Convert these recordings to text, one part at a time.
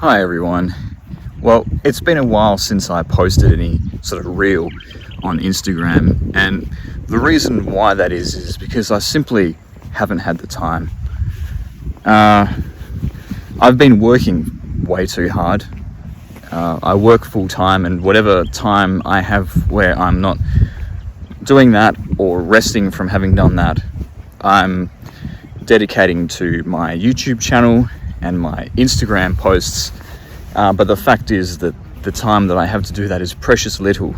Hi everyone. Well, it's been a while since I posted any sort of reel on Instagram, and the reason why that is because I simply haven't had the time. I've been working way too hard. I work full time, and whatever time I have where I'm not doing that or resting from having done that, I'm dedicating to my YouTube channel and my Instagram posts, but the fact is that the time that I have to do that is precious little.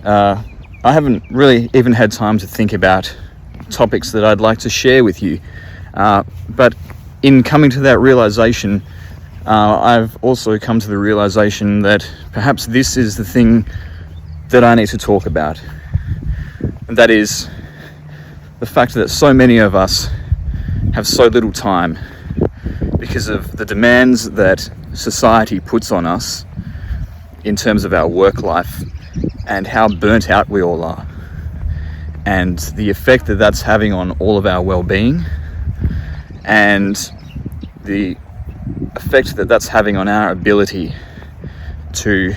I haven't really even had time to think about topics that I'd like to share with you, but in coming to that realization, I've also come to the realization that perhaps this is the thing that I need to talk about, and that is the fact that so many of us have so little time because of the demands that society puts on us in terms of our work life and how burnt out we all are, and the effect that that's having on all of our well-being, and the effect that that's having on our ability to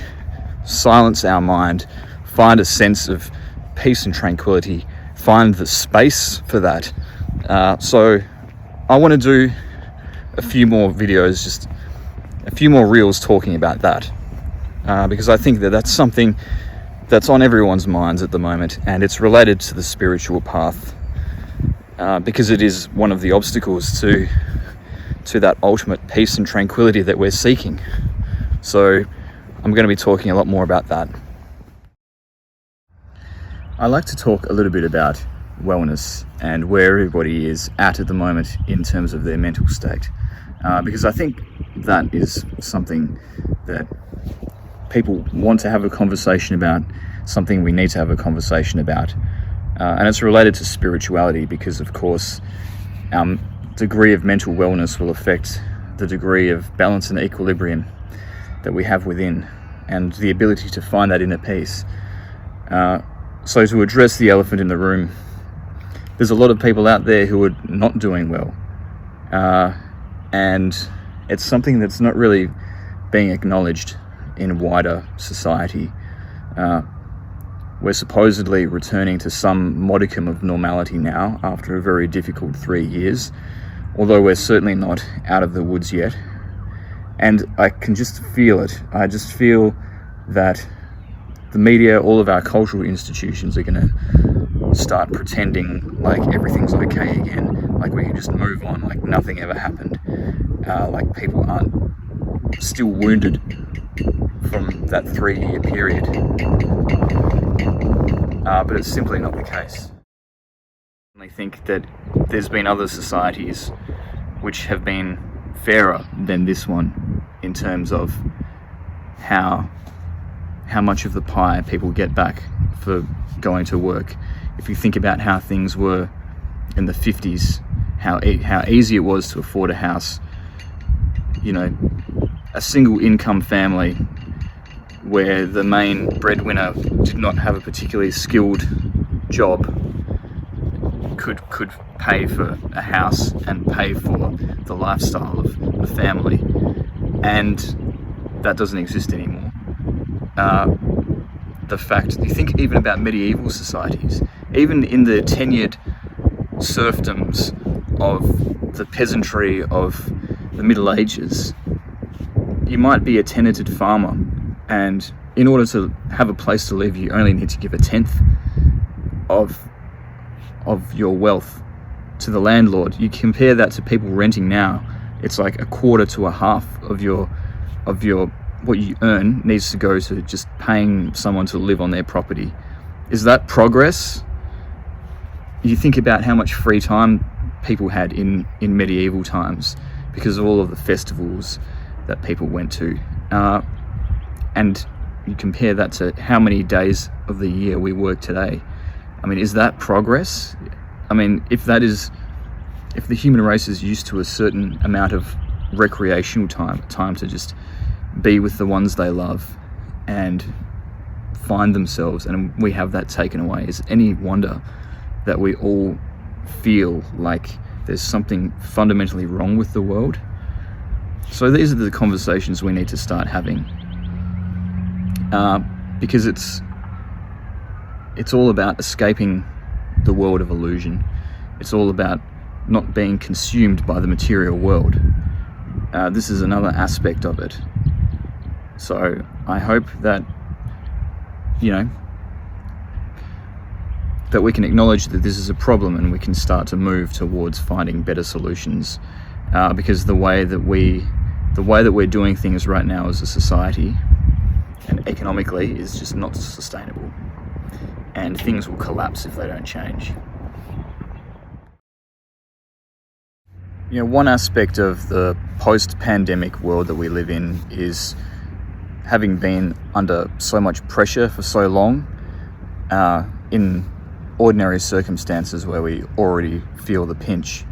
silence our mind, find a sense of peace and tranquility, find the space for that. So I want to do a few more videos, just a few more reels talking about that, because I think that that's something that's on everyone's minds at the moment, and it's related to the spiritual path, because it is one of the obstacles to that ultimate peace and tranquility that we're seeking. So I'm going to be talking a lot more about that. I like to talk a little bit about wellness and where everybody is at the moment in terms of their mental state, because I think that is something that people want to have a conversation about, something we need to have a conversation about, and it's related to spirituality, because of course our degree of mental wellness will affect the degree of balance and equilibrium that we have within, and the ability to find that inner peace. So to address the elephant in the room, there's a lot of people out there who are not doing well, and it's something that's not really being acknowledged in wider society. We're supposedly returning to some modicum of normality now after a very difficult 3 years, although we're certainly not out of the woods yet. And I can just feel it. I just feel that the media, all of our cultural institutions are going to start pretending like everything's okay again, like we can just move on, like nothing ever happened, like people aren't still wounded from that 3-year period. But it's simply not the case. I think that there's been other societies which have been fairer than this one in terms of how much of the pie people get back for going to work. If you think about how things were in the 50s, how easy it was to afford a house, you know, a single income family where the main breadwinner did not have a particularly skilled job could pay for a house and pay for the lifestyle of the family, and that doesn't exist anymore. The fact, you think even about medieval societies, even in the tenured serfdoms of the peasantry of the Middle Ages, you might be a tenanted farmer, and in order to have a place to live, you only need to give 1/10 of your wealth to the landlord. You compare that to people renting now, it's like 1/4 to 1/2 of your what you earn needs to go to just paying someone to live on their property. Is that progress? You think about how much free time people had in medieval times because of all of the festivals that people went to, and you compare that to how many days of the year we work today. I mean, is that progress? I mean, if the human race is used to a certain amount of recreational time to just be with the ones they love and find themselves, and we have that taken away, is any wonder that we all feel like there's something fundamentally wrong with the world? So So these are the conversations we need to start having, because it's all about escaping the world of illusion. It's all about not being consumed by the material world. This is another aspect of it. So I hope that, that we can acknowledge that this is a problem and we can start to move towards finding better solutions, because the way that we're doing things right now as a society and economically is just not sustainable, and things will collapse if they don't change. One aspect of the post-pandemic world that we live in is, having been under so much pressure for so long, in ordinary circumstances where we already feel the pinch.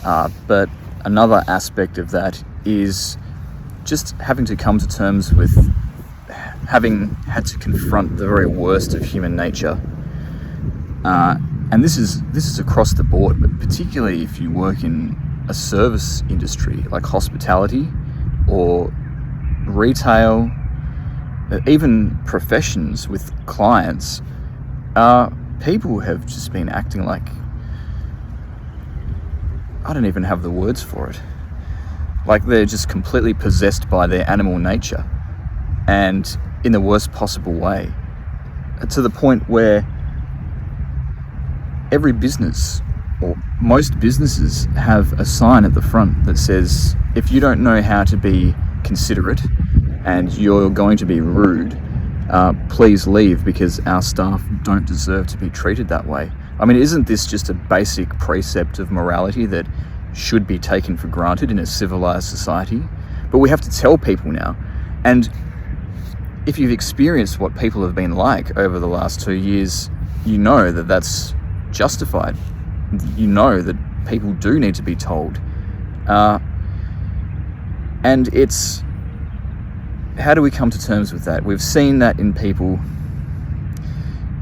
But another aspect of that is just having to come to terms with having had to confront the very worst of human nature. And this is across the board, but particularly if you work in a service industry like hospitality or retail, even professions with clients, people have just been acting like, I don't even have the words for it, like they're just completely possessed by their animal nature, and in the worst possible way, to the point where every business, or most businesses, have a sign at the front that says, if you don't know how to be considerate and you're going to be rude, please leave, because our staff don't deserve to be treated that way. I mean, isn't this just a basic precept of morality that should be taken for granted in a civilized society? But we have to tell people now. And if you've experienced what people have been like over the last 2 years, you know that that's justified. You know that people do need to be told. And it's, how do we come to terms with that? We've seen that in people.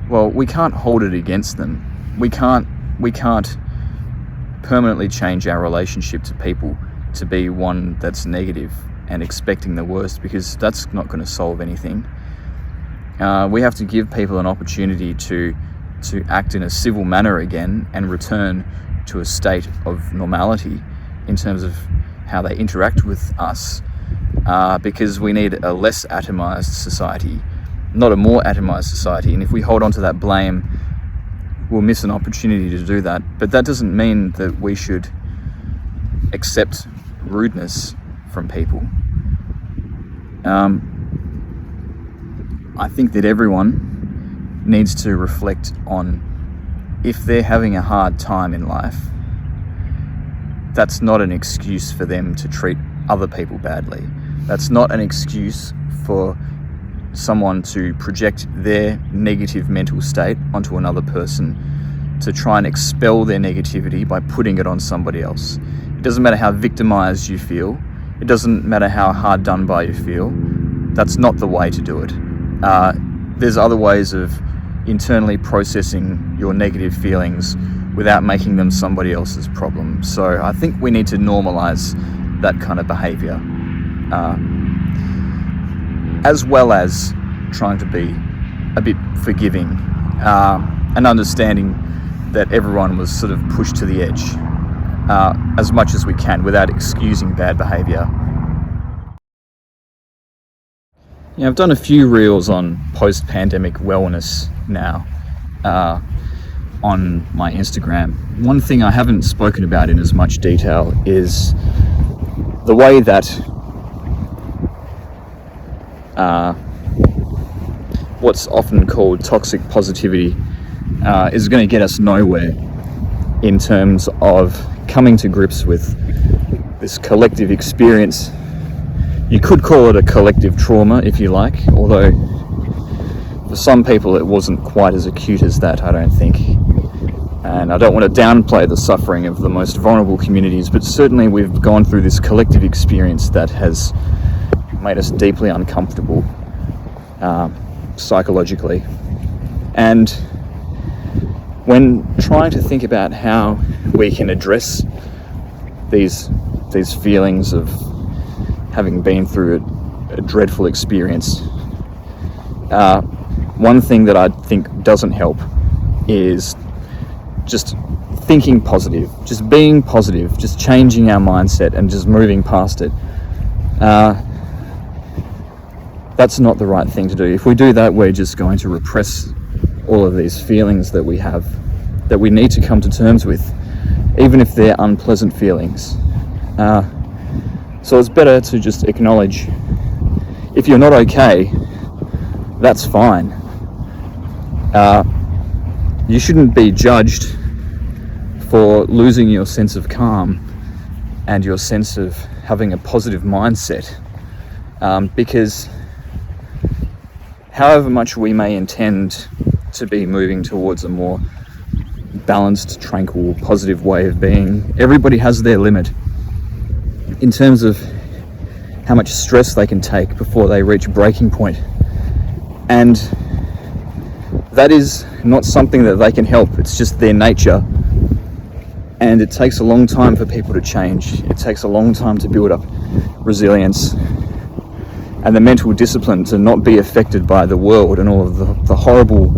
Well, we can't hold it against them. We can't permanently change our relationship to people to be one that's negative and expecting the worst, because that's not going to solve anything. We have to give people an opportunity to act in a civil manner again and return to a state of normality in terms of how they interact with us, because we need a less atomized society, not a more atomized society. And if we hold on to that blame, we'll miss an opportunity to do that. But that doesn't mean that we should accept rudeness from people. I think that everyone needs to reflect on, if they're having a hard time in life, that's not an excuse for them to treat other people badly. That's not an excuse for someone to project their negative mental state onto another person, to try and expel their negativity by putting it on somebody else. It doesn't matter how victimized you feel. It doesn't matter how hard done by you feel. That's not the way to do it. There's other ways of internally processing your negative feelings without making them somebody else's problem. So I think we need to normalize that kind of behavior, as well as trying to be a bit forgiving, and understanding that everyone was sort of pushed to the edge as much as we can without excusing bad behavior. I've done a few reels on post-pandemic wellness now on my Instagram. One thing I haven't spoken about in as much detail is the way that what's often called toxic positivity is going to get us nowhere in terms of coming to grips with this collective experience. You could call it a collective trauma if you like, although for some people it wasn't quite as acute as that, I don't think. And I don't want to downplay the suffering of the most vulnerable communities, but certainly we've gone through this collective experience that has made us deeply uncomfortable psychologically. And when trying to think about how we can address these feelings of having been through a dreadful experience. One thing that I think doesn't help is just thinking positive, just being positive, just changing our mindset and just moving past it. That's not the right thing to do. If we do that, we're just going to repress all of these feelings that we have, that we need to come to terms with, even if they're unpleasant feelings. So it's better to just acknowledge, if you're not okay, that's fine. You shouldn't be judged for losing your sense of calm and your sense of having a positive mindset, because however much we may intend to be moving towards a more balanced, tranquil, positive way of being, everybody has their limit in terms of how much stress they can take before they reach breaking point. And that is not something that they can help. It's just their nature. And it takes a long time for people to change. It takes a long time to build up resilience and the mental discipline to not be affected by the world and all of the horrible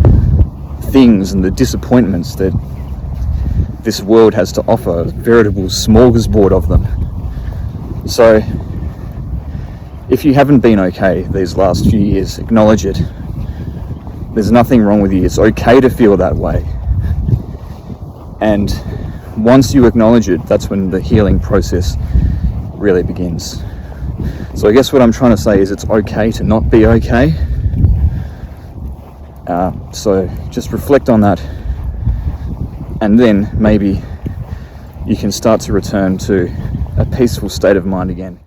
things and the disappointments that this world has to offer, a veritable smorgasbord of them. So if you haven't been okay these last few years, acknowledge it. There's nothing wrong with you. It's okay to feel that way. And once you acknowledge it, that's when the healing process really begins. So I guess what I'm trying to say is it's okay to not be okay. So just reflect on that, and then maybe you can start to return to a peaceful state of mind again.